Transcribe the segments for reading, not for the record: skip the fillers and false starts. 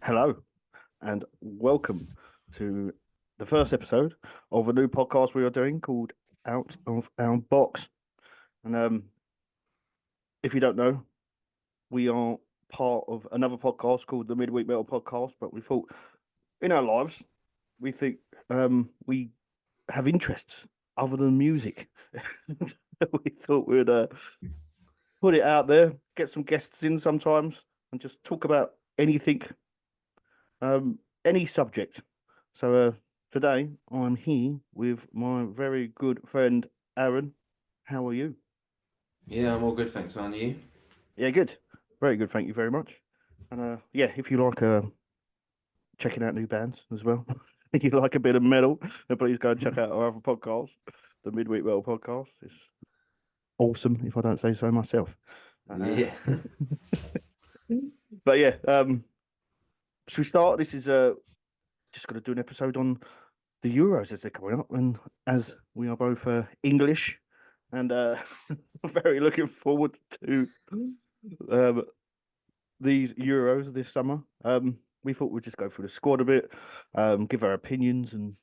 Hello and welcome to the first episode of a new podcast we are doing called Out of Our Box. And if you don't know, we are part of another podcast called the Midweek Metal Podcast. But we thought in our lives, we think we have interests other than music. We thought we'd put it out there, get some guests in sometimes, and just talk about anything, any subject. So today I'm here with my very good friend Aaron. How are you? Yeah, I'm all good, thanks, man. You? Yeah, good. Very good, thank you very much. And yeah, if you like checking out new bands as well, if you like a bit of metal, then please go and check out our other podcast, the Midweek Metal Podcast. It's awesome, if I don't say so myself. Uh, Yeah. but yeah, should we start? This is just going to do an episode on the Euros as they're coming up, and as we are both English, and very looking forward to um, these Euros this summer. We thought we'd just go through the squad a bit, give our opinions, and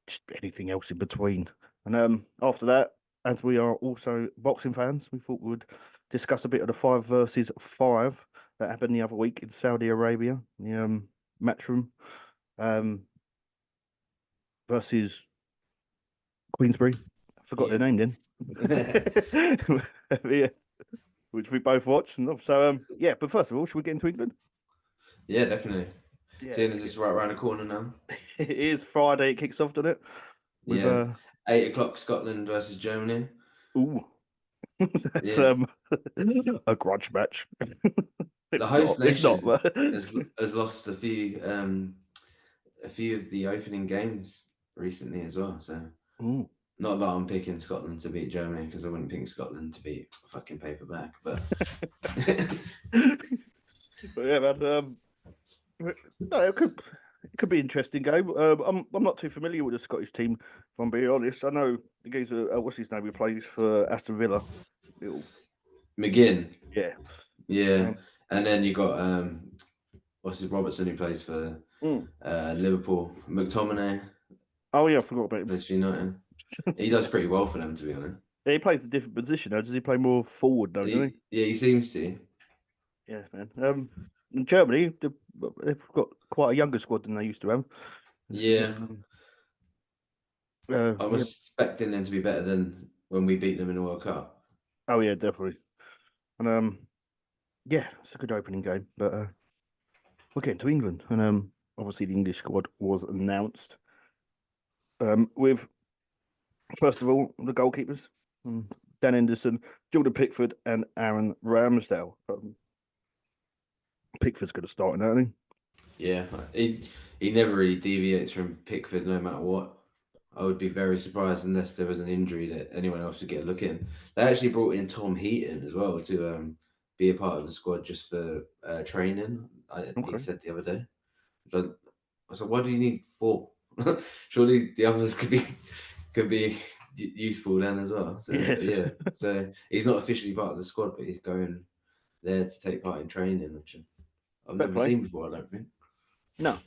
just anything else in between. And after that, as we are also boxing fans, we thought we'd discuss a bit of the 5 versus 5 that happened the other week in Saudi Arabia, the Matchroom um, versus Queensbury. I forgot their Yeah. name then. Yeah, which we both watched. And so, yeah, but first of all, should we get into England? Yeah, definitely. Yeah, Seeing let's as get. it's right around the corner now. It is Friday. It kicks off, doesn't it? With Yeah. 8 o'clock, Scotland versus Germany. ooh, that's Yeah. a grudge match. The It's not. host It's not. nation has lost a few of the opening games recently as well. So Ooh. not that I'm picking Scotland to beat Germany because I wouldn't pick Scotland to beat fucking paperback, but But yeah, man. No, it could be an interesting game. I'm not too familiar with the Scottish team, if I'm being honest. I know the guys. What's his name? Who plays for Aston Villa. Little, McGinn. yeah. Yeah. Um, And then you got what's his Robertson who plays for mm. Liverpool. McTominay Oh yeah, I forgot about him. plays for United. He does pretty well for them, to be honest. Yeah, he plays a different position though. Does he play more forward though? Doesn't Yeah, he seems to. he? Yeah, man. In Germany, they've got quite a younger squad than they used to have. Yeah, I'm Yeah. expecting them to be better than when we beat them in the World Cup. Oh yeah, definitely. And yeah, it's a good opening game. But we're getting to England, and obviously the English squad was announced. With first of all the goalkeepers, Dan Henderson, Jordan Pickford, and Aaron Ramsdale. Pickford's going to start in, isn't Yeah, he never really deviates from Pickford no matter what. I would be very surprised unless there was an injury that anyone else would get a look in. They actually brought in Tom Heaton as well to be a part of the squad just for training. he? He Okay. said the other day. But I said, why do you need four? Surely the others could be useful then as well. So Yeah. but yeah, so he's not officially part of the squad, but he's going there to take part in training, which I've Fair never play. seen before. I don't think. No,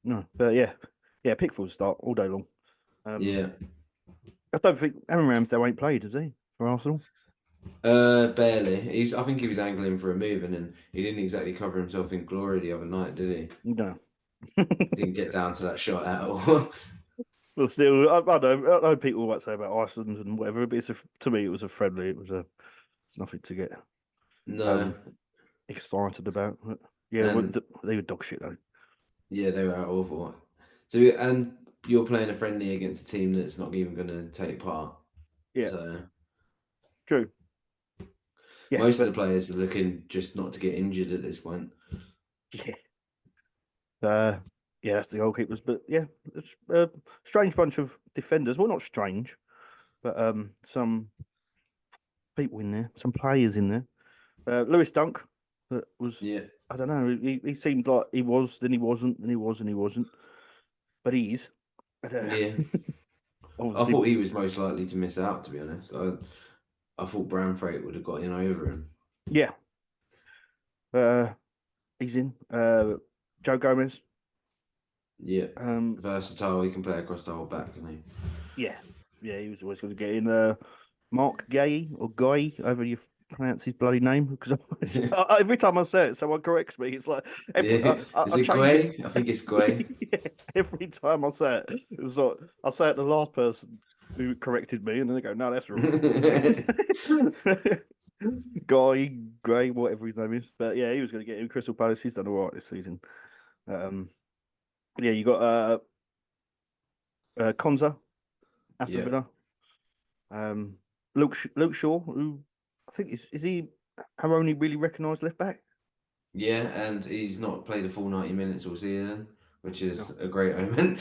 no. But yeah, yeah. Pickford's start all day long. Um, Yeah, I don't think Aaron Ramsdale ain't played, has he, for Arsenal? barely. I think he was angling for a move, and then he didn't exactly cover himself in glory the other night, did he? No. Didn't get down to that shot at all. Well, still, I know people might say about Iceland and whatever, but to me, it was a friendly. It's nothing to get No, um excited about. But yeah, and they were dog shit though. yeah, they were awful. So and you're playing a friendly against a team that's not even going to take part. Yeah, So true. Yeah, most of but the players are looking just not to get injured at this point. yeah, uh, yeah, that's the goalkeepers. But yeah, it's a strange bunch of defenders. Well, not strange, but some people in there, some players in there. Lewis Dunk, that was, Yeah, I don't know. He seemed like he was, then he wasn't, then he was, and he wasn't. But he is. And, yeah. I obviously, thought he was most likely to miss out. To be honest, I thought Brown Freight would have got in over him. yeah. Uh, he's in. Joe Gomez. Yeah, Um, versatile. He can play across the whole back, can he? yeah, yeah, he was always going to get in. Mark Gay or Guy, however you pronounce his bloody name, because every time I say it, someone corrects me. It's like Yeah, is I it change it. Guay? I think it's Guay. Yeah, every time I say it, it's like I say it the last person who corrected me, and then they go, "No, that's wrong." Guy Gray, whatever his name is, but yeah, he was going to get in Crystal Palace. He's done all right this season. Um, yeah, you got Konza, Aston Yeah, Villa. Um, Luke Shaw, who I think is he our only really recognised left back? yeah, and he's not played a full 90 minutes all season, which is No. a great omen.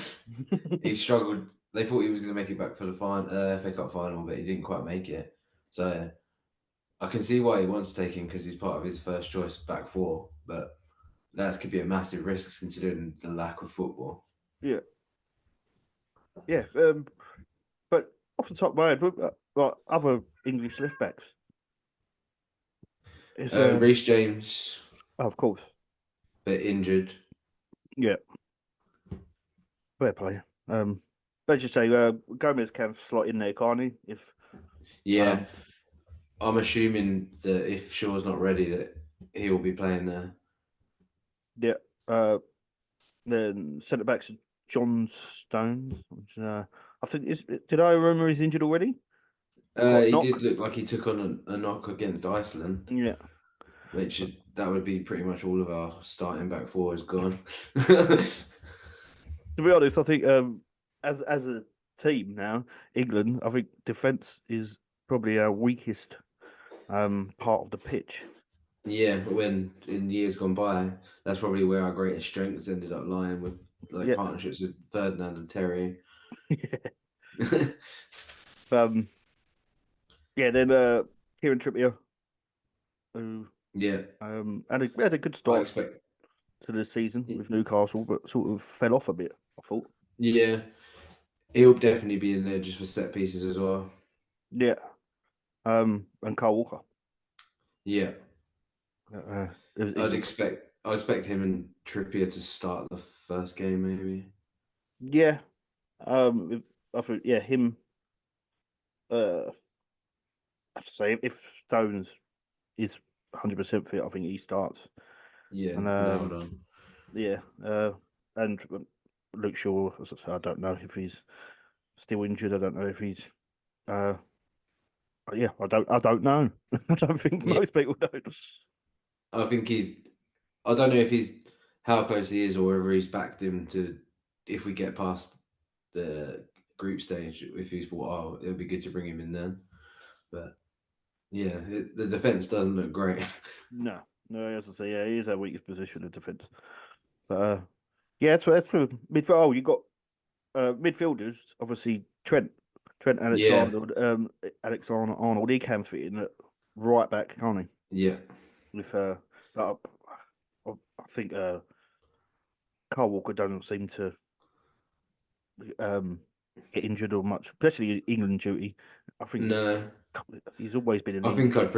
He struggled. They thought he was going to make it back for the FA Cup final, but he didn't quite make it. So I can see why he wants to take him because he's part of his first choice back four, but that could be a massive risk considering the lack of football. Yeah, yeah. But off the top of my head, like other English left backs is Reece James, oh, of course, bit injured. yeah, fair play. Let's just say Gomez can slot in there, can't he? If Yeah, um, I'm assuming that if Shaw's not ready, that he will be playing there. yeah, then centre backs are John Stones, which I think is. Did I remember he's injured already or got a He did knock? look like he took on a knock against Iceland, Yeah. which that would be pretty much all of our starting back four is gone. To be honest, I think as a team now, England, I think defence is probably our weakest part of the pitch. Yeah, when in years gone by, that's probably where our greatest strengths ended up lying with like Yeah. partnerships with Ferdinand and Terry. um yeah, then Kieran Trippier, who Yeah, had a good I start expect. to the season with Newcastle, but sort of fell off a bit, I thought. Yeah, he'll definitely be in there just for set pieces as well. Yeah. And Carl Walker. Yeah, Uh, is I expect him and Trippier to start the first game maybe. yeah. I think yeah, him I have to say if Stones is 100% fit, I think he starts. Yeah, And nailed on. yeah, and Luke Shaw, as I say, I don't know if he's still injured. I don't know if he's uh yeah, I don't know. I don't think Yeah, most people don't. I think he's. I don't know if he's how close he is or whether he's backed him to if we get past the group stage. If he's thought, oh, it would be good to bring him in then. But yeah, the defense doesn't look great. No, no, as I say, yeah, he is our weakest position in defence. But yeah, that's for midfield. Oh, you got midfielders, obviously Trent Yeah, Alexander Arnold, he can fit in at right back, can't he? yeah, With like, I think Carl Walker doesn't seem to um get injured or much, especially England duty. I think no. he's always been in I think England. I'd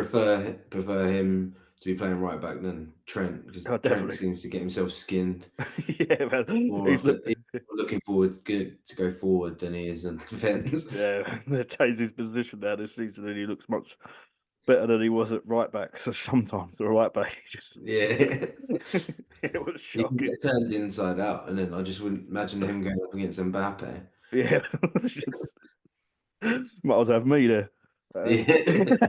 prefer him to be playing right back than Trent because Oh, Trent definitely. seems to get himself skinned Yeah, man. more often. He's looking forward good to go forward than he is in defence. Yeah, they changed his position there this season, and he looks much better than he was at right back. So sometimes the right back, he just Yeah. it was He can shocking. get turned inside out, and then I just wouldn't imagine him going up against Mbappe. Yeah, might as well have me there. Yeah,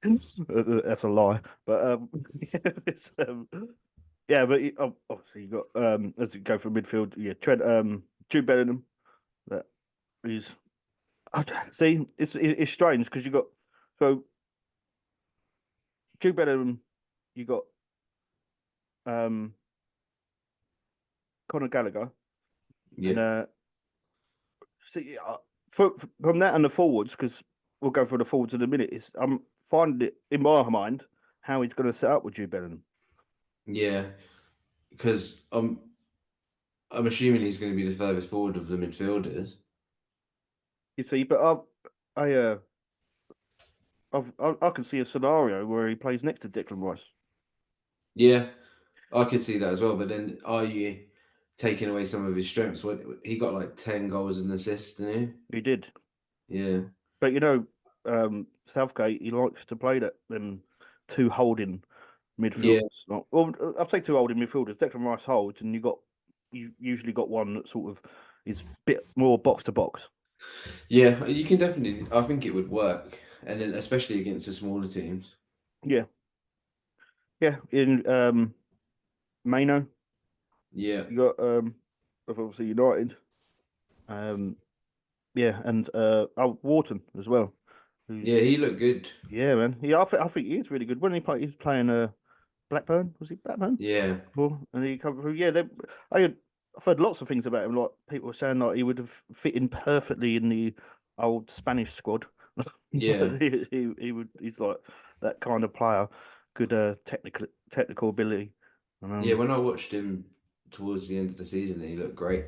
That's a lie, but yeah, yeah, but obviously you got as you go for midfield, yeah, Trent, Jude Bellingham. That is, see, it's strange because you got so Jude Bellingham, you got um Conor Gallagher, and yeah, see, from that and the forwards, because we'll go for the forwards in a minute. Is I'm finding it in my mind how he's going to set up with Jude Bellingham. yeah. Because I'm assuming he's going to be the furthest forward of the midfielders. You see, but I I can see a scenario where he plays next to Declan Rice. Yeah, I could see that as well. But then, are you taking away some of his strengths? What he got like 10 goals and assists, didn't He did, he? Yeah, but Southgate he likes to play that them two holding yeah, midfielders. Well, I'd say two holding midfielders. Declan Rice holds, and you usually got one that sort of is a bit more box to box. yeah. You can definitely. I think it would work, and then especially against the smaller teams. Yeah, yeah. In Mano, Yeah, you got of obviously United. Um, yeah, and Wharton as well. Who's yeah. He looked good. yeah, man. Yeah, I think he is really good. When he's playing Blackburn, was he Blackburn? Yeah, Well, and he come through. Yeah, I've heard lots of things about him. Like people were saying, like he would have fit in perfectly in the old Spanish squad. yeah, He would. He's like that kind of player. Good technical ability. And, yeah. When I watched him towards the end of the season, he looked great,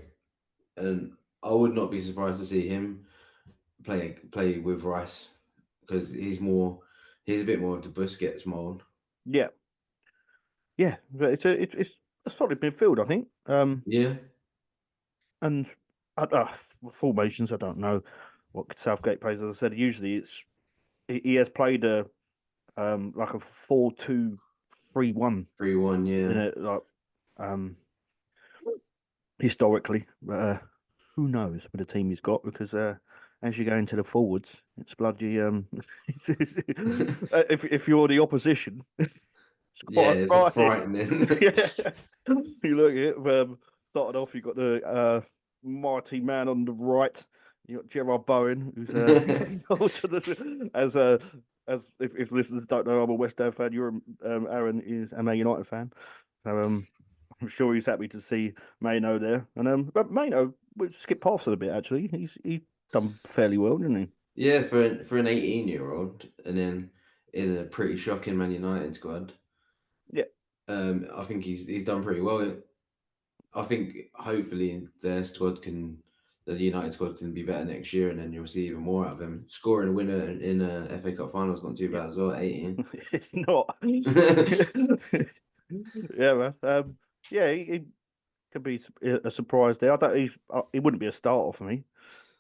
and I would not be surprised to see him play with Rice because he's a bit more of the Busquets mold. yeah, yeah. But it's a solid midfield, I think. Yeah, And formations, I don't know what Southgate plays. As I said, usually he has played a like a 4-2-3-1 3-1. in Yeah, it, like um historically. But who knows with the team he's got because as you go into the forwards, it's bloody if you're the opposition, it's yeah. quite It's a frightening. frightening. Yeah, you look at it. Started off, you got the mighty man on the right. You got Gerard Bowen, who's as if listeners don't know, I'm a West Ham fan. Aaron is a Man United fan, so I'm sure he's happy to see Maino there. And but Maino we skipped past it a bit actually. He's done fairly well, didn't he? Yeah, for an 18-year-old, and then in a pretty shocking Man United squad, Yeah, I think he's done pretty well. I think hopefully the United squad can be better next year, and then you'll see even more out of him. Scoring a winner in a FA Cup final is not too yeah. bad as well. 18. It's not. Yeah, man. Yeah, he could be a surprise there. I don't. He wouldn't be a starter for me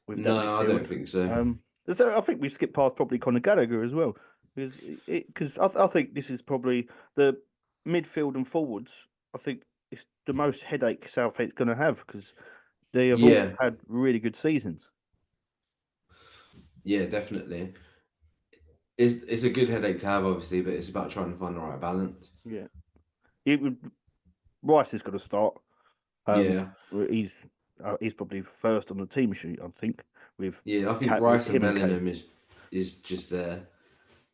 with that No, I don't midfield. think so. I think we skipped past probably Conor Gallagher as well because I think this is probably the midfield and forwards. I think it's the most headache Southgate's going to have because they have all Yeah, had really good seasons. yeah, definitely. It's a good headache to have, obviously, but it's about trying to find the right balance. Yeah, it would, Rice is going to start. Um, Yeah, he's probably first on the team sheet, I think, with yeah. I think Rice and him and Kane Bellingham is just there,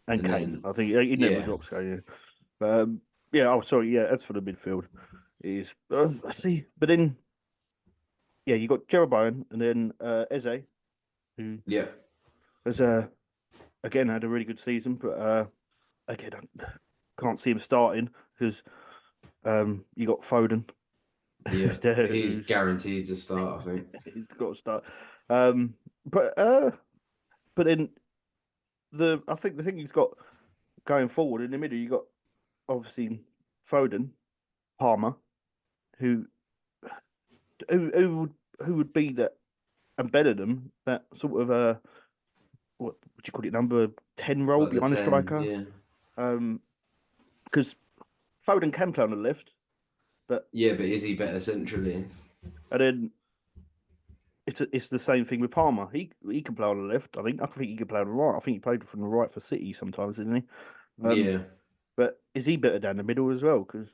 and and Kane. then I think he never yeah, drops Kane. Yeah. But yeah. Oh, sorry. Yeah, that's for the midfield. Is I see, but then yeah, you got Jeroboam and then Eze, who yeah, has again had a really good season, but again I can't see him starting because you got Foden yeah. who's there, He's who's guaranteed to start, I think. he's got to start. Um, but uh, but then I think the thing he's got going forward in the middle, you got obviously Foden, Palmer, who who would be that and better them that sort of what would you call it, number 10 role Like the behind a 10, striker. yeah. Because Foden can play on the left, but Yeah, but is he better centrally? and then it's the same thing with Palmer. He can play on the left. I think he can play on the right. I think he played from the right for City sometimes, didn't he? Um, Yeah. but is he better down the middle as well? Because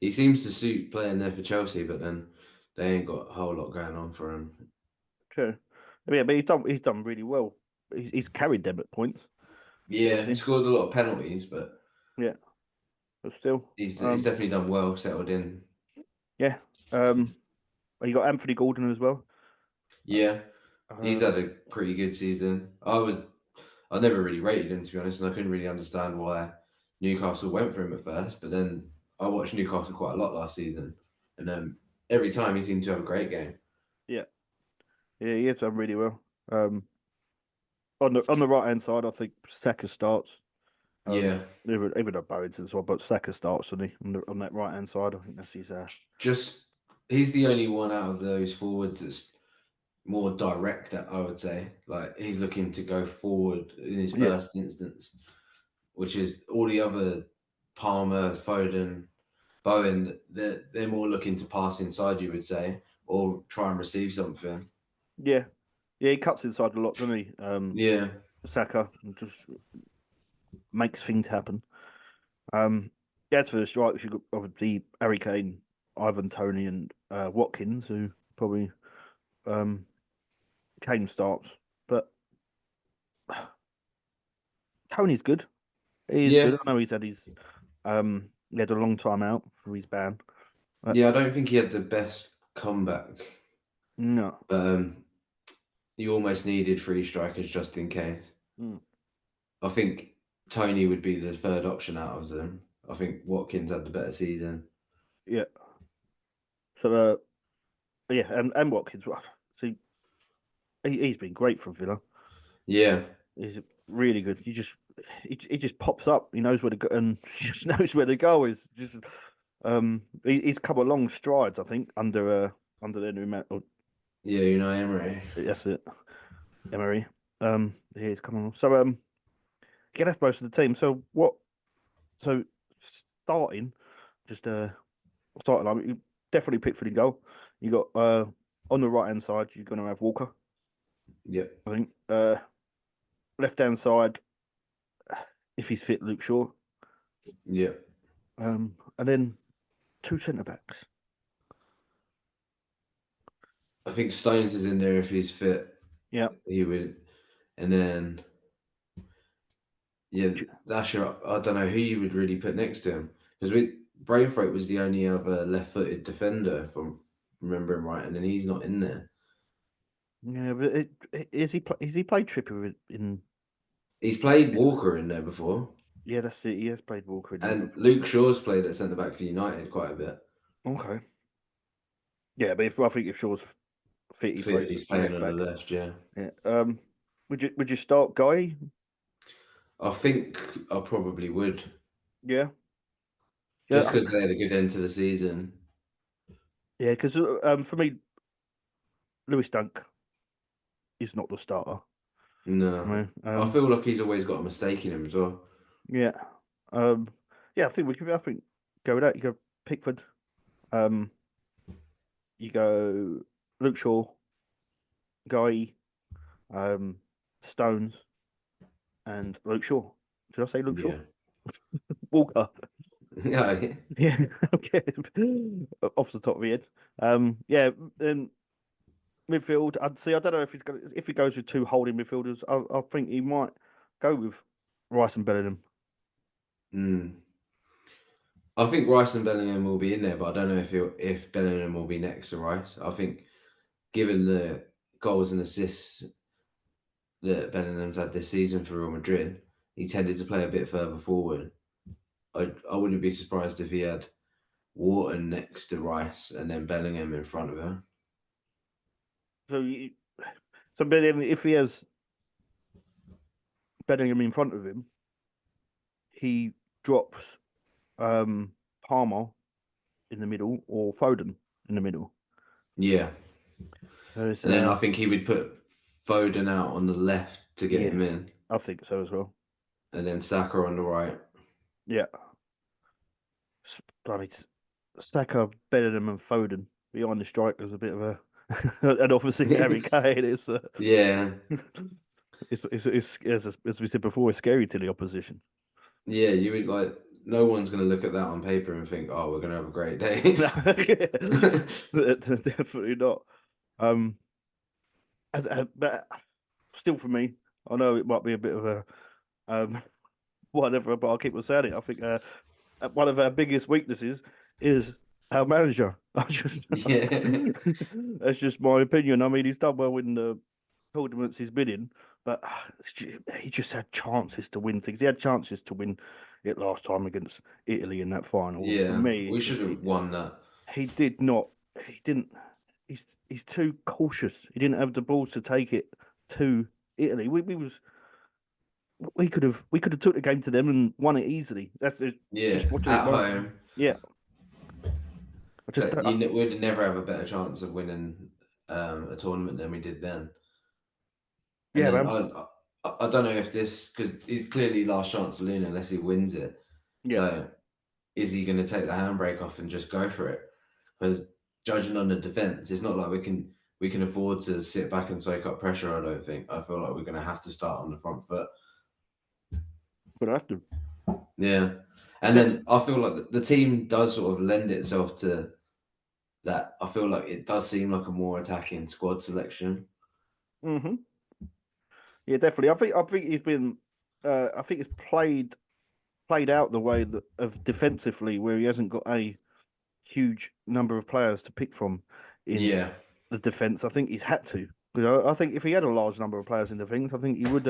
He seems to suit playing there for Chelsea, but then they ain't got a whole lot going on for him. true, yeah, but he's done really well. He's carried them at points, Yeah, obviously. scored a lot of penalties, but Yeah, but still, he's definitely done well, settled in. yeah. You got Anthony Gordon as well. Yeah, he's Um, had a pretty good season. I never really rated him, to be honest, and I couldn't really understand why Newcastle went for him at first. But then I watched Newcastle quite a lot last season, and every time he seemed to have a great game. yeah, yeah, he has done really well. On the right hand side, I think Saka starts. Yeah. Even though Bowen's as well, but Saka starts on that right hand side. I think that's his. Just he's the only one out of those forwards that's more direct, I would say. Like he's looking to go forward in his Yeah, first instance, which is all the other Palmer, Foden, Bowen. They're more looking to pass inside, you would say, or try and receive something. yeah, yeah. He cuts inside a lot, doesn't he? Yeah, Saka and just makes things happen. Yeah, as for the strikes, you've got obviously Harry Kane, Ivan Toney, and Watkins, who probably Kane starts, but Tony's good. He is yeah, good. I know he had a long time out for his ban. But yeah. I don't think he had the best comeback, no. but you almost needed three strikers just in case. Mm, I think Tony would be the third option out of them. I think Watkins had the better season. yeah. So yeah, and Watkins. Well, see, he's been great for Villa. Yeah, He's really good. He just pops up. He knows where to go, and he just knows where the goal is. Just he's come a long strides, I think, under their new man. Oh, yeah, you know Emery. that's it, Emery. Yeah, he's come on. So yeah, that's most of the team. So what? So starting, just starting. I mean, you definitely Pickford in goal. You got on the right hand side, you're going to have Walker. Yep, I think left hand side, if he's fit, Luke Shaw. yep. And then two centre backs. I think Stones is in there if he's fit. Yeah, He would, and then yeah, that's your. I don't know who you would really put next to him because Braithwaite was the only other left-footed defender, if I'm remembering right, and then he's not in there. yeah, but is he played Trippier in? He's played Walker in there before, Yeah, that's it. He has played Walker in there and before. Luke Shaw's played at centre back for United quite a bit. Okay. Yeah, but I think if Shaw's fit, he Fit, plays he's playing left on the back. left, yeah. Yeah. Would you start Guy? I think I probably would, Yeah. just Yeah. because they had a good end to the season. Yeah. Because for me, Lewis Dunk is not the starter. No, No. I feel like he's always got a mistake in him as well. Yeah. Um. Yeah. I think we could. I think go with that. You go Pickford. Um. You go Luke Shaw, Guy, um, Stones, and Luke Shaw. Did I say Luke Shaw? Yeah, Walker. yeah, Yeah. Okay. Off the top of my head. Yeah. Then midfield. I'd see. I don't know if he goes with two holding midfielders. I think he might go with Rice and Bellingham. mm. I think Rice and Bellingham will be in there, but I don't know if Bellingham will be next to Rice. I think given the goals and assists that Bellingham's had this season for Real Madrid, he tended to play a bit further forward. I wouldn't be surprised if he had Wharton next to Rice and then Bellingham in front of him. So, but then if he has Bellingham in front of him, he drops Palmer in the middle or Foden in the middle. Yeah, There's, and then I think he would put Foden out on the left to get yeah, him in, I think so as well. and then Saka on the right. Yeah, I mean, Saka, Bellingham, and Foden behind the strikers a bit of a, and obviously Harry Kane is. Yeah, It's as we said before, it's scary to the opposition. yeah, you would like. No one's going to look at that on paper and think, "Oh, we're going to have a great day." Definitely not. Um, but still, for me, I know it might be a bit of a whatever, but I'll keep on saying it. I think one of our biggest weaknesses is our manager. Yeah, That's just my opinion. I mean, he's done well in the tournaments he's been in, but he just had chances to win things. He had chances to win it last time against Italy in that final. And for yeah, me, we should have won that. he did not. He didn't. He's too cautious. He didn't have the balls to take it to Italy. We was we could have took the game to them and won it easily. That's it, Yeah, just watching it. at home. Yeah, I just So don't, we'd never have a better chance of winning a tournament than we did then. And yeah, then man. I don't know if this, because it's clearly last chance to Luna unless he wins it. Yeah, So is he going to take the handbrake off and just go for it? Because judging on the defense, it's not like we can afford to sit back and soak up pressure. I don't think. I feel like we're going to have to start on the front foot. but I have to. Yeah, and then I feel like the team does sort of lend itself to that. I feel like it does seem like a more attacking squad selection. Hmm. Yeah, definitely. I think he's been. I think it's played out the way that of defensively, where he hasn't got a huge number of players to pick from in Yeah, the defense. I think he's had to. Because I think if he had a large number of players in defence, I think he would.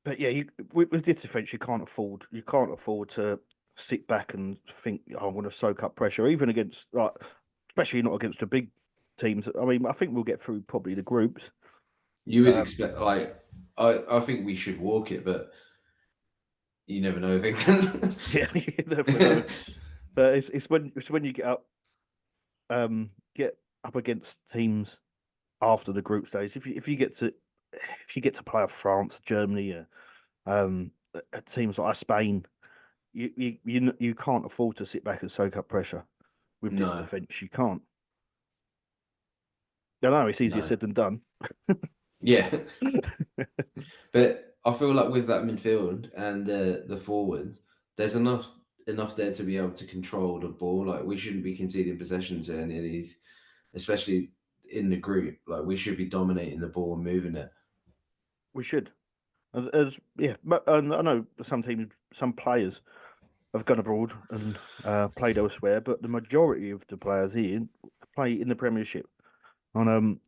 But yeah, with this defence, you can't afford to sit back and think, oh, I want to soak up pressure, even against like, especially not against the big teams. I mean, I think we'll get through probably the groups. you would Um, expect like I think we should walk it, but you never know. Thing. yeah, you never know. But it's when you get up against teams after the group stage. If you get to play a France, Germany, teams like Spain, you can't afford to sit back and soak up pressure with this No, defence. You can't. I know it's easier no. said than done. Yeah, but I feel like with that midfield and the forwards, there's enough there to be able to control the ball. Like we shouldn't be conceding possession to any of these, especially in the group. Like we should be dominating the ball and moving it. We should. Yeah, but and I know some players have gone abroad and played elsewhere, but the majority of the players here play in the Premiership on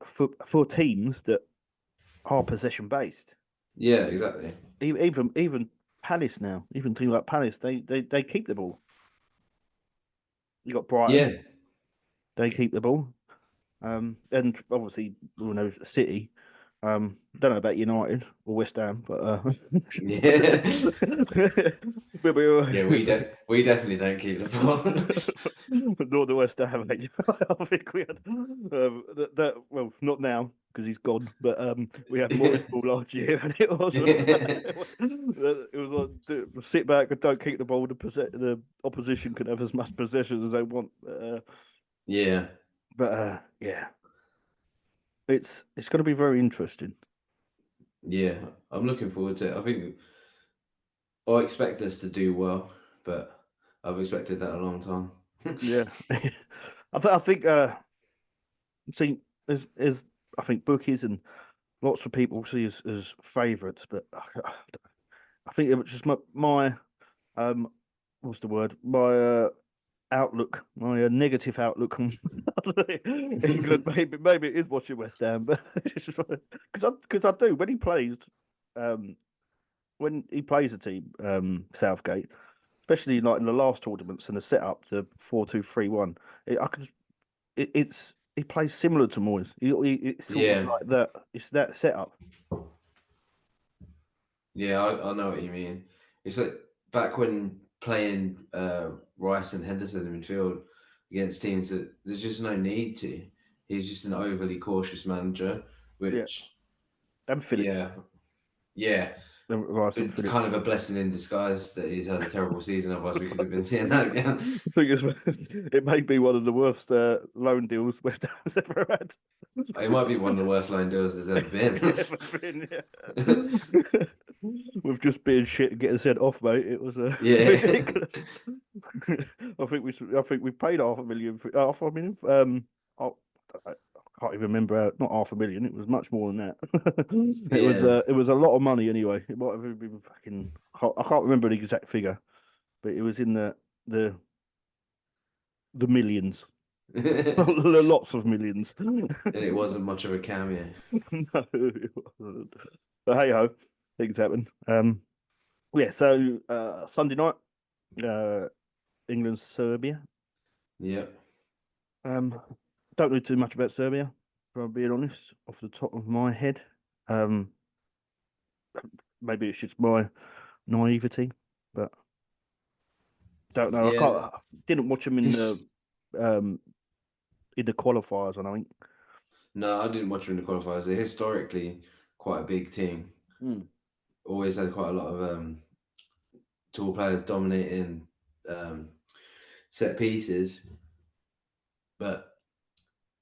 for teams that are possession based. Yeah, exactly. Even Palace now, even teams like Palace, they keep the ball. You got Brighton, Yeah, they keep the ball. And obviously we all know City. Don't know about United or West Ham, but yeah, but yeah. We definitely don't keep the ball. nor the West Ham. I think we had that. Well, not now because he's gone, but we had Morris ball last year, and it wasn't. It was like sit back and don't keep the ball. The opposition can have as much possession as they want. Yeah, Yeah, it's going to be very interesting. yeah. I'm looking forward to it. I think I expect us to do well, but I've expected that a long time. Yeah, I think see as I think bookies and lots of people see as favourites, but I think it was just my what's the word outlook, my negative outlook on England. Maybe it is watching West Ham, but because I do um when he plays a team Southgate, especially like in the last tournaments and the setup, the 4-2-3-1. I can it's he plays similar to Moyes. It's sort of Yeah, like that. It's that setup. yeah, I know what you mean. It's like back when playing Rice and Henderson in midfield against teams that there's just no need to. He's just an overly cautious manager, Yeah, which, and Phillips, yeah, yeah, Rice and but Phillips. kind of a blessing in disguise that he's had a terrible season. Otherwise, we could have been seeing that again. I think it may be one of the worst loan deals West Ham's ever had. It might be one of the worst line deals there's ever been. Ever been, yeah. With just being shit and getting sent off, mate. It was Yeah, ridiculous. I think we paid half a million. I can't even remember. Not half a million. It was much more than that. yeah. It was a lot of money anyway. It might have been fucking. I can't remember the exact figure, but it was in the the millions, And lots of millions. it wasn't much of a cameo. No, it wasn't. But hey ho, things happen. Yeah. So Sunday night, uh, England Serbia. Yep. Don't know too much about Serbia, if I'm being honest, off the top of my head. Um, maybe it's just my naivety, but don't know. I Yeah, can't. Didn't watch them his, um in the qualifiers. I think. no, I didn't watch them in the qualifiers. They're historically quite a big team. Mm. Always had quite a lot of tall players dominating um, set pieces, but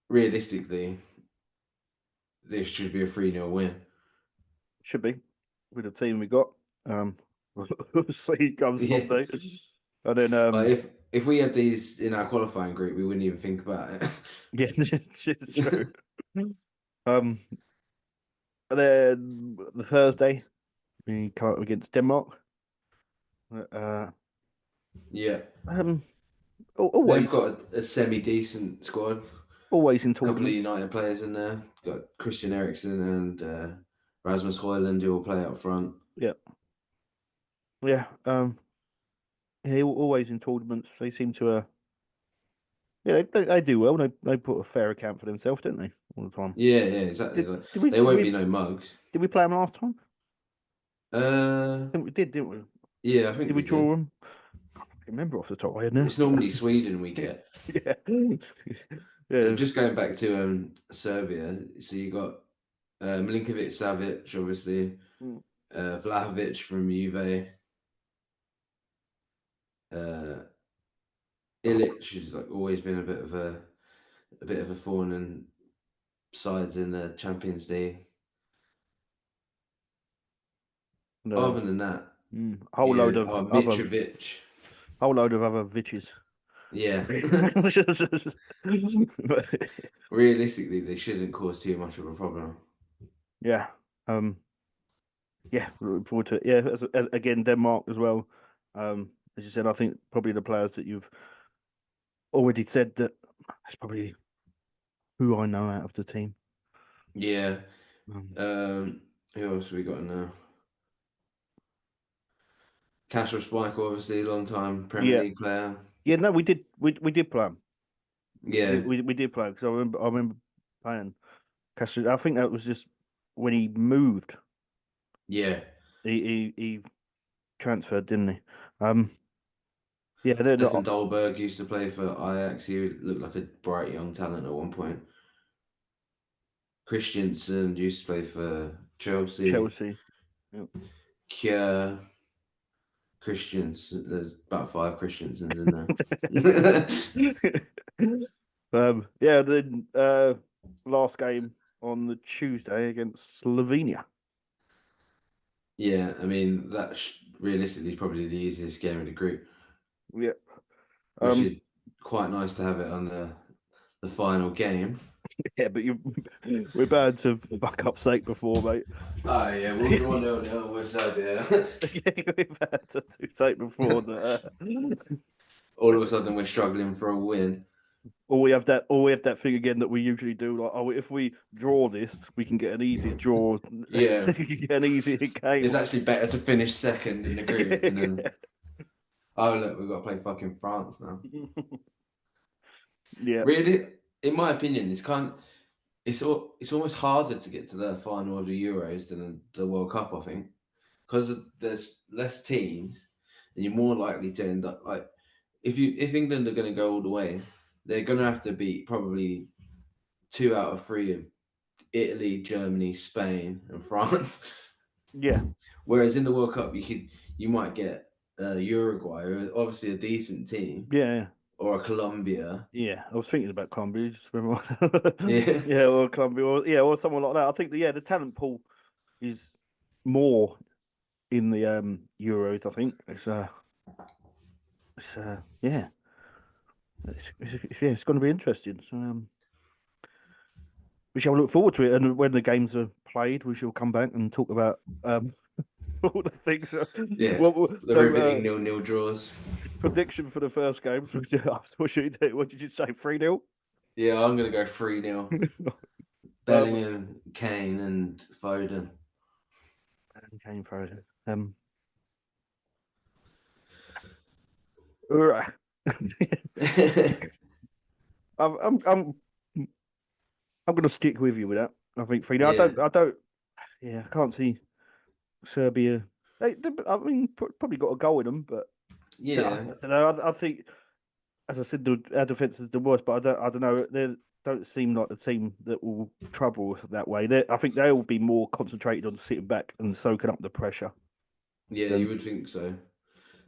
realistically, this should be a 3-0 win. Should be with the team we got. Um, we'll see come Yeah, Sunday, and then like if we had these in our qualifying group, we wouldn't even think about it. yeah, it's true. Um, and then the Thursday we come up against Denmark. Uh, Yeah, um, they've always, got a semi decent squad. always in A couple of tournaments. United players in there. Got Christian Eriksen and Rasmus Højlund who will play up front. Yeah, yeah. Yeah, always in tournaments. They seem to. Yeah, they do well. They put a fair account for themselves, don't they? All the time. Yeah, yeah, exactly. Did Like, did we they did won't we be no mugs. did we play them last time? Uh, I think we did, didn't we? yeah, I think Did we we did. draw them? I can't remember off the top of my head now. It's normally Sweden we Yeah, get. yeah, So yeah. just going back to Serbia, so you got Milinkovic Savic, obviously, Mm. Vlahovic from Juve, uh, Oh, Ilic, who's like always been a bit of a thorn in sides in the Champions League. no. Other than that, A whole load of other Mitrovic. Vitches. Yeah. But, Realistically, they shouldn't cause too much of a problem. yeah. Um. Yeah. Looking forward to it. Yeah. Again, Denmark as well. As you said, I think probably the players that you've already said that that's probably who I know out of the team. Yeah. Um, Who else have we got now? Kasper Schmeichel, obviously, long time Premier yeah. League player. Yeah. No, we did play 'em. Yeah. We did play because I remember playing Castro. I think that was just when he moved. Yeah. He transferred, didn't he? Um. Yeah. They're Stefan not Dolberg used to play for Ajax. He looked like a bright young talent at one point. Christiansen used to play for Chelsea. Chelsea. Yeah. Kjær, Christians. There's about 5 Christiansens in there. Yeah, then last game on the Tuesday against Slovenia. Yeah, I mean, realistically probably the easiest game of the group, Yeah. which Um is quite nice to have it on the final game. yeah, but we're bound to fuck up sake before, mate. Oh, yeah, we'll draw 0-0 with Serbia. We're bound to do sake before that. All of a sudden, we're struggling for a win. Or we have that thing again that we usually do, like, oh, if we draw this, we can get an easier draw. Yeah, We can get an easier game. it's actually better to finish second in the group and then, oh, look, we've got to play fucking France now. Yeah. Really, in my opinion, it's almost harder to get to the final of the Euros than the World Cup, I think, because there's less teams, and you're more likely to end up like if England are going to go all the way, they're going to have to beat probably 2 out of 3 of Italy, Germany, Spain, and France. Yeah. Whereas in the World Cup, you might get Uruguay, who are obviously a decent team, Yeah. or a Colombia. Yeah, I was thinking about Colombia. Just remember, Yeah, yeah, or Colombia, or yeah, or someone like that. I think the talent pool is more in the Euros. I think yeah, yeah, it's going to be interesting. So we shall look forward to it, and when the games are played, we shall come back and talk about all the things. yeah. The So riveting 0-0 draws. prediction for the first game. What should you do? What did you say? 3-0? Yeah, I'm gonna go 3-0. Bellingham, Kane, and Foden. Kane Frozen. All right. I'm I'm going to stick with you with that. I think 3-0. Yeah, I don't. Yeah, I can't see. Serbia. I mean, probably got a goal in them, but I Yeah, don't know. I think, as I said, our defense is the worst, but I don't know. They don't seem like the team that will trouble us that way. I think they'll be more concentrated on sitting back and soaking up the pressure yeah, you than would think so.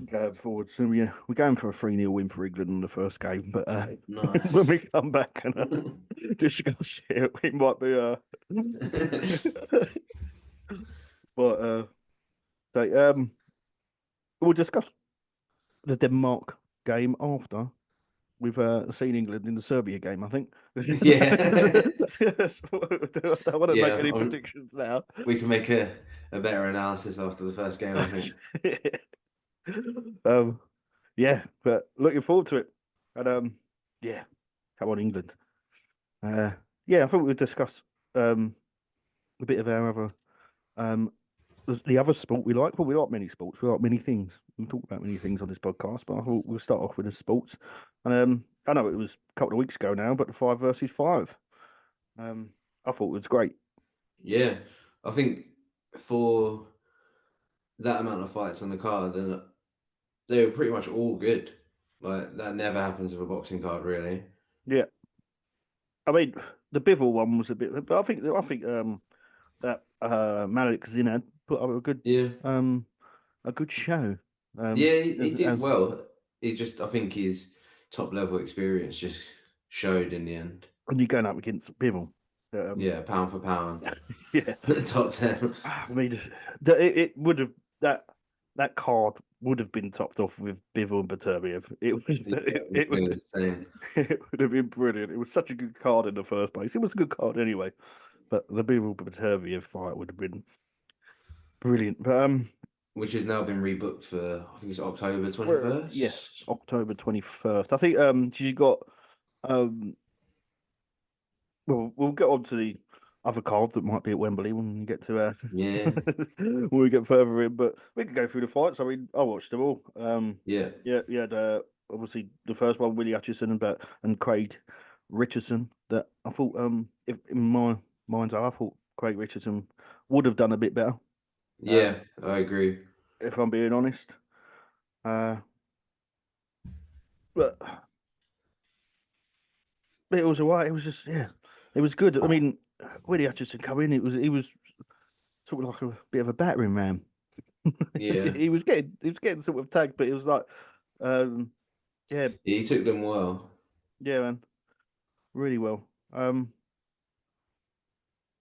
going forward. So yeah, we're going for a 3-0 win for England in the first game, but when Nice. we come back and discuss it, we might be but we'll discuss the Denmark game after we've seen England in the Serbia game, I think. Yeah, Yes, I don't want to make yeah. any predictions now. We can make a better analysis after the first game, I think. um, yeah, but looking forward to it. And yeah, come on, England. Uh, yeah, I thought we'd discuss um, a bit of our other um, the other sport we like. Well, we like many sports. We like many things. We talk about many things on this podcast, but I thought we'll start off with the sports. And I know it was a couple of weeks ago now, but the 5 versus 5. Um, I thought it was great. Yeah, I think for that amount of fights on the card, then they were pretty much all good. Like that never happens with a boxing card, really. Yeah, I mean the Bivol one was a bit, but I think that Malik Zinad put up Yeah, um a good show. yeah, he did As well. He just, I think his top level experience just showed in the end. when you're going up against Bivol, um, Yeah, pound for pound, yeah, top 10. I mean, it would have that card would have been topped off with Bivol and Baturbiev. It was Yeah, it would have been insane. it would have been brilliant. It was such a good card in the first place. It was a good card anyway, but the Bivol Baturbiev fight would have been brilliant. But Which has now been rebooked for, I think it's October yes, 21st. October 21st. I think you got um well, we'll get on to the other card that might be at Wembley when we get to Yeah, when we get further in. But we can go through the fights. I mean, I watched them all. yeah, Yeah, yeah. Obviously the first one, Willie Hutchison and Craig Richardson. That I thought, if in my mind's eye, I thought Craig Richardson would have done a bit better. yeah, I agree. If I'm being honest. Uh, but it was alright. It was just it was good. I mean, Willie Hutchison come in. He was sort of like a bit of a battering ram. Yeah, he was getting sort of tagged, but it was like, um, yeah, he took them well. yeah, man, really well.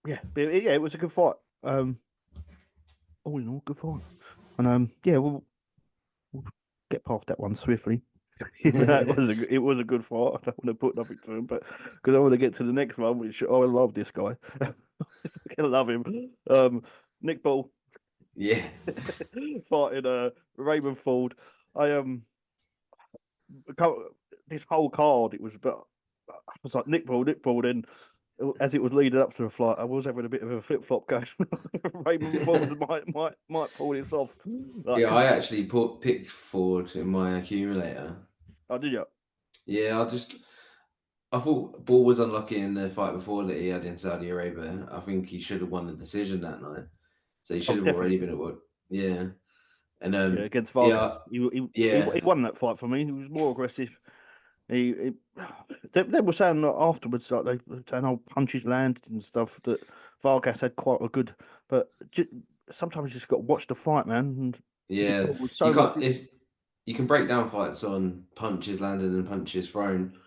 Yeah, it was a good fight. All in all, good fight. And yeah, we'll get past that one swiftly. Even though it was a good fight. I don't want to put nothing to him, but because I want to get to the next one, which I love this guy. I love him. Nick Ball Yeah, fighting Raymond Ford. I this whole card it was, but I was like Nick Ball. Then as it was leading up to the flight, I was having a bit of a flip flop going. Raymond Ford might pull this off. Like, yeah, I because actually picked Ford in my accumulator. I did, yeah. Yeah, I thought Ball was unlucky in the fight before that he had in Saudi Arabia. I think he should have won the decision that night. So he Oh, should have already definitely. been at work. Yeah. And Yeah, against yeah, Vargas, he yeah, won that fight for me. He was more aggressive. He they were saying that afterwards, like they were saying, "Oh, punches landed and stuff." That Vargas had quite a good, but sometimes you just got to watch the fight, man. And Nick yeah. Paul was You so much. can't if you can break down fights on punches landed and punches thrown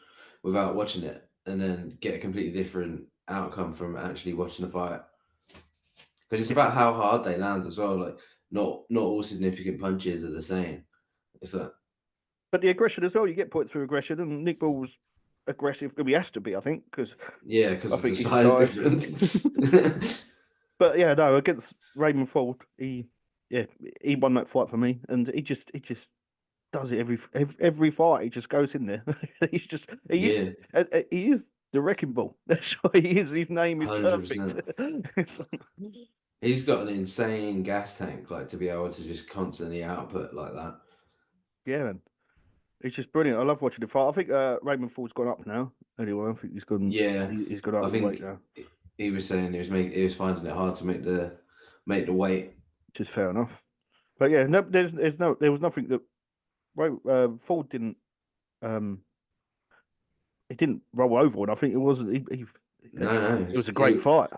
without watching it, and then get a completely different outcome from actually watching the fight. Because it's Yeah, about how hard they land as well. Like not all significant punches are the same. It's like but the aggression as well. You get points through aggression, and Nick Paul was aggressive. He has to be, I think, because yeah, because I of the think his size size. difference. But yeah, no, against Raymond Ford, he won that fight for me, and he just does it every fight. He just goes in there. Yeah, he is the wrecking ball. That's what he is. His name is perfect. 100%. He's got an insane gas tank, like to be able to just constantly output like that. Yeah, man. It's just brilliant. I love watching the fight. I think Raymond Ford's gone up now. Anyway, I think Yeah, he's gone up I in weight think now. he was saying he was finding it hard to make the weight. which is fair enough. But yeah, no, there was nothing that Ford didn't um he didn't roll over, and I think it wasn't. No, It was a great fight.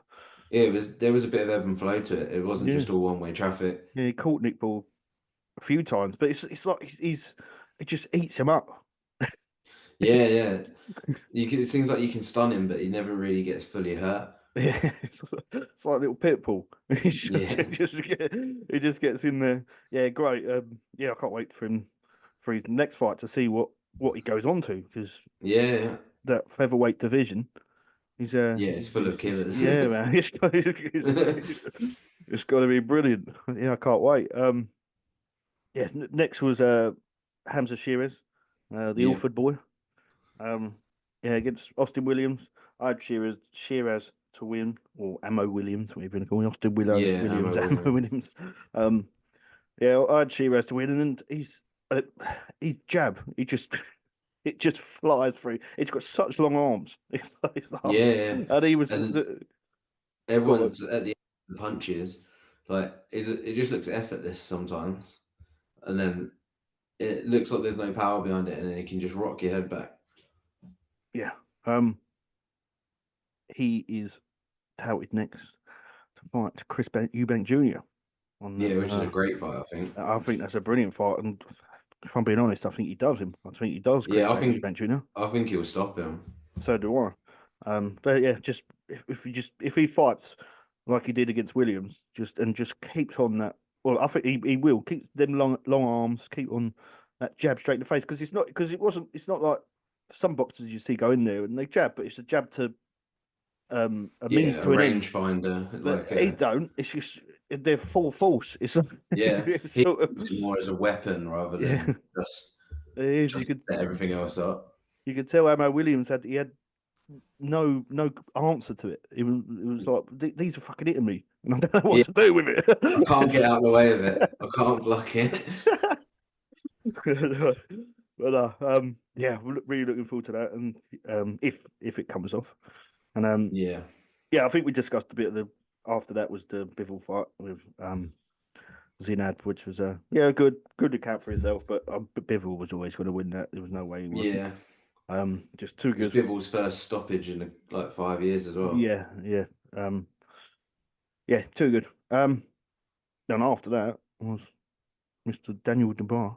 it was. There was a bit of ebb and flow to it. It wasn't Yeah, just all one way traffic. yeah, he caught Nick Ball a few times, but it's like it just eats him up. Yeah, yeah. It seems like you can stun him, but he never really gets fully hurt. Yeah, it's like a little pit bull. Yeah, He just gets in there. Yeah, great. Yeah, I can't wait for his next fight to see what he goes on to, because yeah, that featherweight division, yeah. It's full of killers. yeah, man, it's got to be brilliant. Yeah, I can't wait. Yeah, next was Hamza Shearez, the Yeah, Ilford boy. Um, yeah, against Austin Williams. I had Shearez to win, or Ammo Williams, whatever you want to call him. Austin yeah. Williams, Ammo Ammo Williams. Williams. Um, yeah, I had Shearez to win, and uh, he jab. It just flies through. It's got such long arms. It's the arms, Yeah, yeah. and he was And got everyone's at the end of the punches. Like it just looks effortless sometimes, and then it looks like there's no power behind it, and then he can just rock your head back. yeah. He is touted next to fight Chris Eubank Jr. on Yeah, which is a great fight, I think. I think that's a brilliant fight, and if I'm being honest, I think he does him. I think he does Chris Yeah, Eubank Jr. I think he'll stop him. So do I. But yeah, just if he fights like he did against Williams, just keeps on that. Well, I think he will keep them long arms, keep on that jab straight in the face, because it's not like some boxers you see go in there and they jab, but it's a jab to a means Yeah, a to an end. rangefinder, But like he don't. It's just they're full force. It's, yeah, it's he sort of uses it more as a weapon rather yeah. than just It is. just set everything else up. You could tell Ammo Williams had no answer to it. It was like these are fucking hitting me, and I don't know what Yeah, to do with it. I can't get out of the way of it. I can't block it. But yeah, we're really looking forward to that, and if it comes off, and Yeah, yeah, I think we discussed a bit of the after that was the Bivol fight with Zinad, which was yeah, good account for himself, but Bivol was always going to win that. There was no way he wasn't. yeah. Just too It was good. Bivol's first stoppage in like 5 years as well. Yeah, yeah, yeah, too good. Then after that was Mr. Daniel Dubois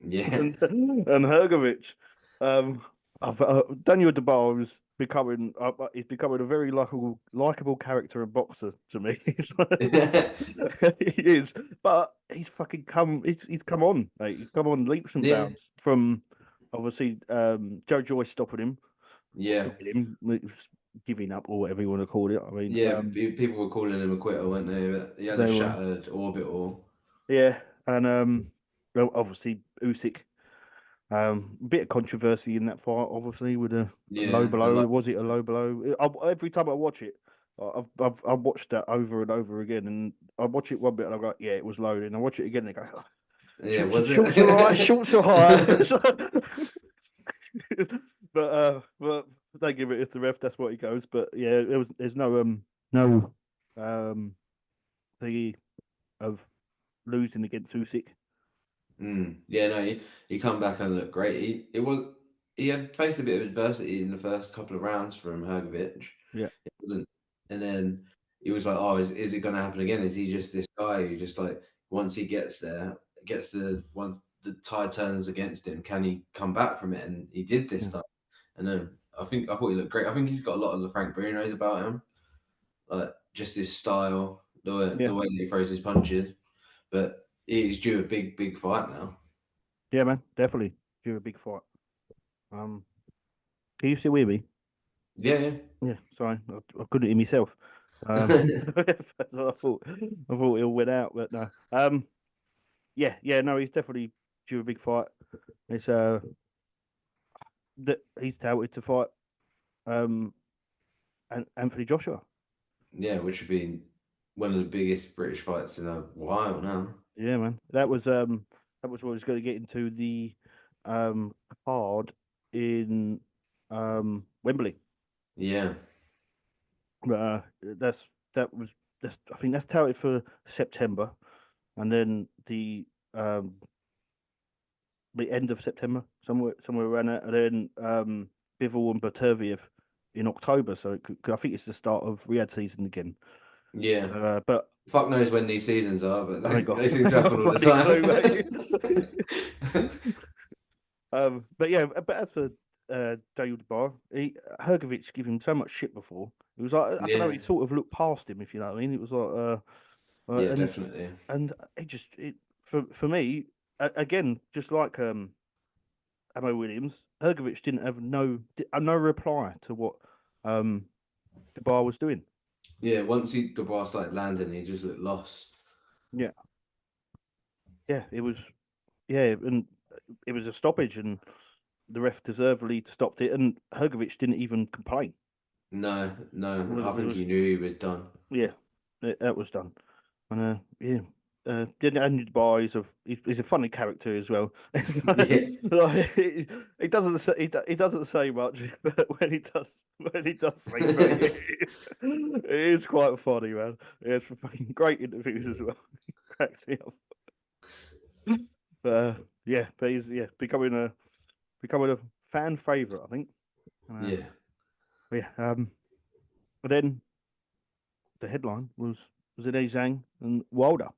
Yeah, and Hergovich. Daniel Dubois is becoming he's becoming a very likable character and boxer to me. He is, but he's fucking come. He's come on, like he's come on leaps and yeah, bounds from obviously Joe Joyce yeah, stopping him, giving up or whatever you want to call it. I mean, yeah. People were calling him a quitter, weren't they? But he had a they were shattered orbital. yeah, and well, obviously Usyk. Bit of controversy in that fight, obviously, with a low Yeah, blow. Was it a low blow? Every time I watch it, I've watched that over and over again, and I watch it one bit and I go, yeah, it was low, and I watch it again and I go, oh, yeah, was it? shorts are right, shorts are high. But they give it as the ref. That's what he goes. But yeah, there's no thingy of losing against Usyk. Yeah, no, he come back and looked great. He had faced a bit of adversity in the first couple of rounds from Hergovich. Yeah, It wasn't, and then he was like, "Oh, is it going to happen again? Is he just this guy who just like once he gets there, once the tide turns against him, can he come back from it?" And he did this yeah, time. And I thought he looked great. I think he's got a lot of the Frank Bruno's about him, like just his style, yeah, the way that he throws his punches. But he's due a big fight now. yeah, man, definitely. You're a big fight. Can you still hear me? Yeah, Yeah, sorry, I couldn't hear myself. yeah. That's what I thought it all went out, but no. Yeah, no, he's definitely due a big fight. It's that he's touted to fight um and Anthony Joshua. Yeah, which would be one of the biggest British fights in a while now. Yeah, man, that was what I was going to get into the card in Wembley. Yeah, That's that was that's I think that's touted for September. and then the end of September, somewhere around that, and then Bivol and Baterviev in October. So I think it's the start of Riyadh season again. Yeah. But Fuck knows when these seasons are, but I ain't got those things happen all the bloody clue, time. mate. But yeah, but as for Daniel DeBar, Hergovic gave him so much shit before. It was like I don't know. Yeah. He sort of looked past him, if you know what I mean. It was like, Yeah, and definitely. it for me again, just like Amo Williams, Hergovic didn't have no reply to what um DeBar was doing. Yeah, once the bar started landing, he just looked lost. Yeah, yeah, it was yeah, and it was a stoppage, and the ref deservedly stopped it, and Hergovic didn't even complain. No, no, I It think was he knew he was done. yeah, that was done. And yeah, and Bar he's a funny character as well. Yeah, Like, he doesn't say he doesn't say much, but when he does say something, it is quite funny, man. Yeah, it's fucking great interviews as well. Cracks me up. But yeah, but he's becoming a fan favorite, I think. Uh, yeah, yeah, but then the headline was Zinedine Zhang and Wilder.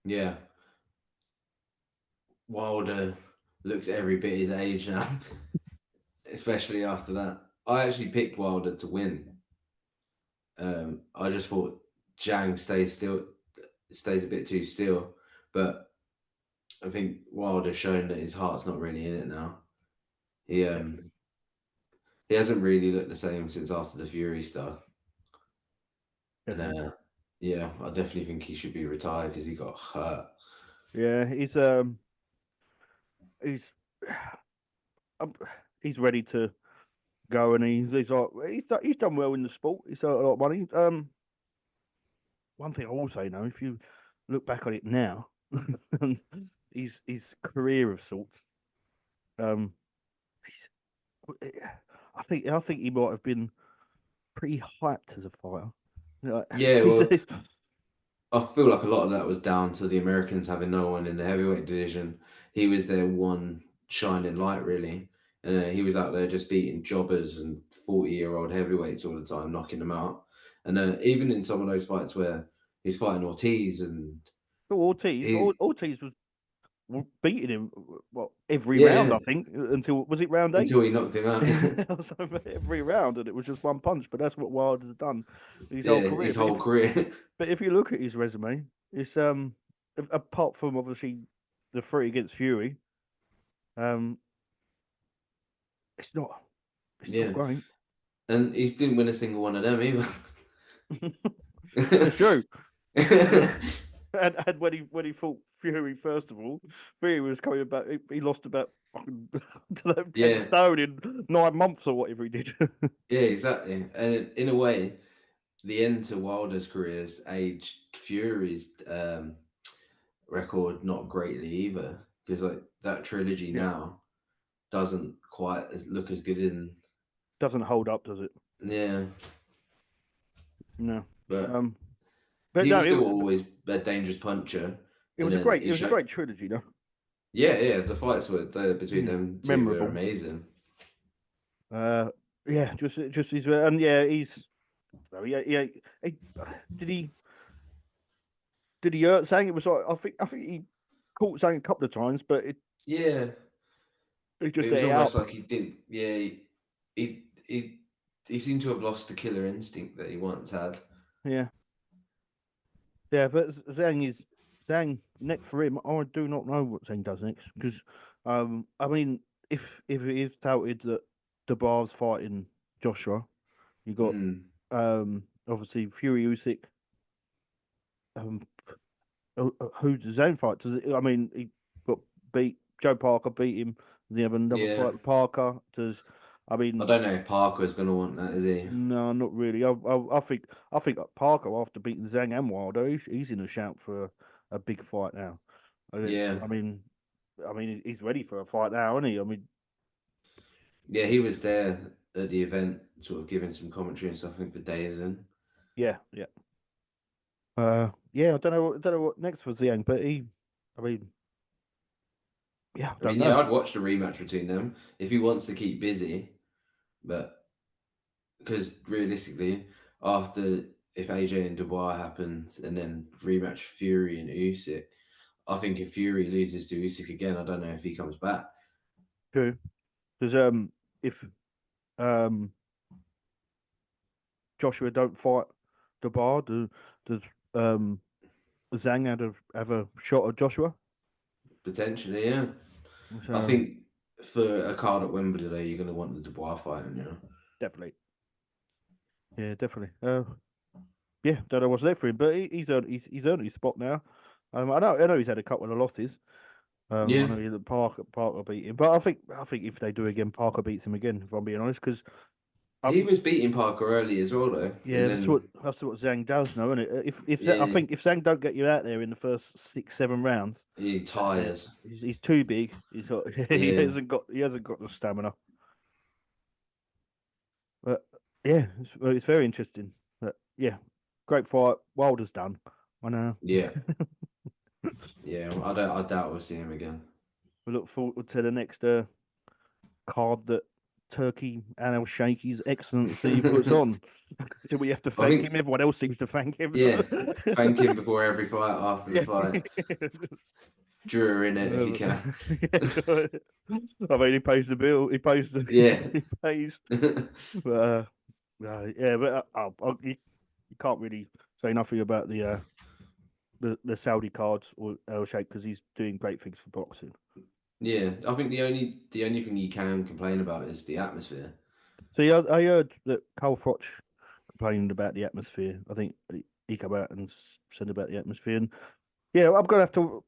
yeah. Wilder looks every bit his age now, especially after that. I actually picked Wilder to win. I just thought Zhang stays a bit too still, but I think Wilder's shown that his heart's not really in it now. He um Definitely, he hasn't really looked the same since after the Fury stuff, and definitely. yeah, I definitely think he should be retired because he got hurt. Yeah, he's um, he's ready to go, and he's done well in the sport. He's done a lot of money. One thing I will say now, if you look back on it now, his career of sorts, um, he's, I think he might have been pretty hyped as a fighter. Like, Yeah, he's well, I feel like a lot of that was down to the Americans having no one in the heavyweight division. He was their one shining light, really. And he was out there just beating jobbers and 40-year-old heavyweights all the time, knocking them out. And even in some of those fights where he's fighting Ortiz and he, Ortiz was beating him what every yeah, round. yeah, I think until was it round eight? until he knocked him out. So every round, and it was just one punch. But that's what Wilder's done his whole Yeah, career. his whole career. But if you look at his resume, it's apart from obviously the three against Fury, um, it's not Yeah, great. and he didn't win a single one of them either. That's true. And when he fought Fury, first of all, Fury was coming back. He lost about fucking, I don't know, 10 Yeah, stone in 9 months or whatever he did. yeah, exactly. And in a way, the end to Wilder's career's aged Fury's record not greatly either, because like that trilogy Yeah, now doesn't quite look as good in. doesn't hold up, does it? Yeah, No. but Um, but he no, was still always a dangerous puncher, and then it he was a showed. great trilogy, though. Yeah, yeah, the fights between Yeah, them two were memorable. amazing. Uh, yeah, just his and yeah, he's oh, yeah, yeah. He, did he did he hurt Sang? It was like I think he caught Sang a couple of times, but Yeah, it it just was ate it almost out. like he didn't. Yeah, he he, he seemed to have lost the killer instinct that he once had. Yeah, yeah. But Zhang next for him. I do not know what Zhang does next because, I mean, if it is touted that the bar's fighting Joshua, you got Mm, obviously Fury Usyk. Um, who's his own fight? Does it, I mean, he got beat. Joe Parker beat him. Does he have another yeah, fight with Parker? Does I I mean, don't know if Parker's going to want that, is he? no, not really. I think Parker after beating Zhang and Wilder, he's in a shout for a big fight now. Yeah, I mean, he's ready for a fight now, isn't he? I mean, yeah, he was there at the event, sort of giving some commentary and stuff. I think for days and yeah, yeah. Yeah, I don't know what next for Zhang, but I mean, yeah, I I don't mean, yeah, know. I'd watch the rematch between them if he wants to keep busy, but because realistically, after if AJ and Dubois happens and then rematch Fury and Usyk, I think if Fury loses to Usyk again, I don't know if he comes back. True, because if um Joshua don't fight the bar, does um Zhang have a shot at Joshua? Potentially, yeah. I So think for a card at Wembley, though, you're going to want the Dubois fight, you know. definitely, yeah, definitely. Yeah, don't know what's left for him, but he's earned his spot now. I know he's had a couple of losses. I Yeah, know Parker beat him, but I think if they do again, Parker beats him again. If I'm being honest, because he um was beating Parker early as well, though, and yeah, that's what then that's what Zhang does know, isn't it? I yeah, think if Zhang don't get you out there in the first 6 7 rounds, he that's it. tires. He's too big. He's got Yeah, he hasn't got the stamina. But yeah, it's very interesting. But yeah, great fight. Wilder's done. I know. yeah, yeah. I doubt we'll see him again. We look forward to the next card that Turkey and El Sheiky's Excellency puts on. So we have to I thank him. think Everyone else seems to thank him. yeah, thank him before every fight, after the Yeah. fight, draw in it if you Uh, can. I mean, he pays the bill. He pays the. Yeah, He pays. But, yeah, but you can't really say nothing about the Saudi cards or El Sheikh because he's doing great things for boxing. yeah. I think the only thing you can complain about is the atmosphere. So yeah, I heard that Carl Froch complained about the atmosphere. I think he came out and said about the atmosphere. And yeah, I'm gonna have to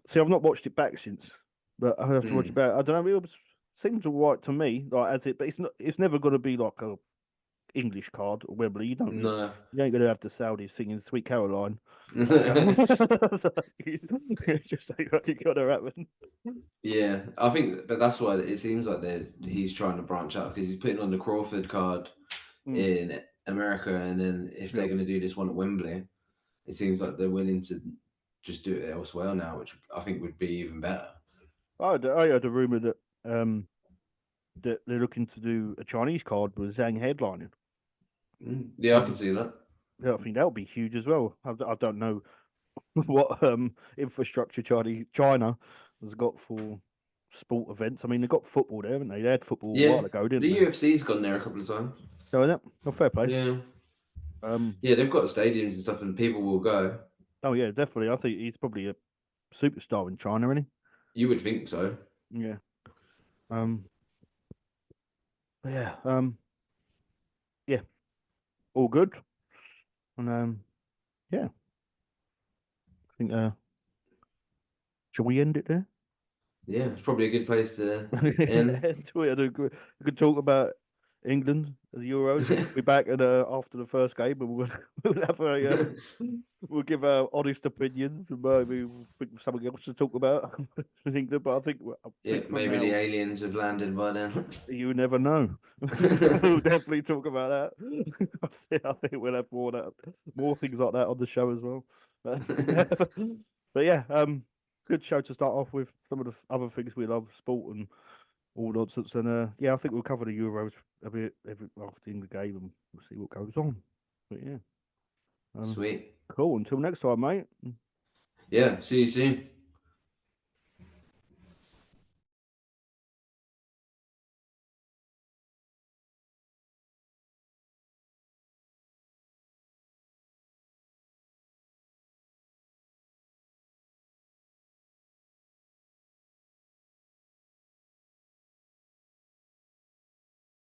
see. I've not watched it back since, but I have to watch it Mm. back. I don't know. Seems all right to me, like as it, but it's not. It's never gonna be like a English card or Wembley. You don't. No. You ain't gonna have the Saudis singing "Sweet Caroline." So, it just ain't really gonna happen. Yeah, I think, but that's why it seems like he's trying to branch out because he's putting on the Crawford card Mm, in America, and then if yeah. they're going to do this one at Wembley, it seems like they're willing to just do it elsewhere now, which I think would be even better. I heard a rumor that they're looking to do a Chinese card with Zhang headlining. Yeah, I can Um, see that. I think that would be huge as well. I don't know what infrastructure China has got for sport events. I mean, they've got football there, haven't they? They had football a Yeah, while ago, didn't the they? UFC's gone there a couple of times. So that, oh, fair play. Yeah, Um, yeah, they've got stadiums and stuff, and people will go. oh yeah, definitely. I think he's probably a superstar in China, isn't You would think so. he? Yeah. Um, yeah. Yeah. All good. And yeah. I think shall we end it there? Yeah, it's probably a good place to end. We had a good talk about England, the Euros. We'll be back after the first game, and we'll have we'll give our honest opinions, and maybe we'll think of something else to talk about in England. But I Yeah, think for maybe the now, aliens have landed by then. you never know. We'll definitely talk about that. I think we'll have more things like that on the show as well. But yeah, good show to start off with. Some of the other things we love, sport and all nonsense. And yeah, I think we'll cover the Euros a bit after the game, and we'll see what goes on. But yeah, um, Sweet. cool. Until next time, mate. Yeah, see you soon.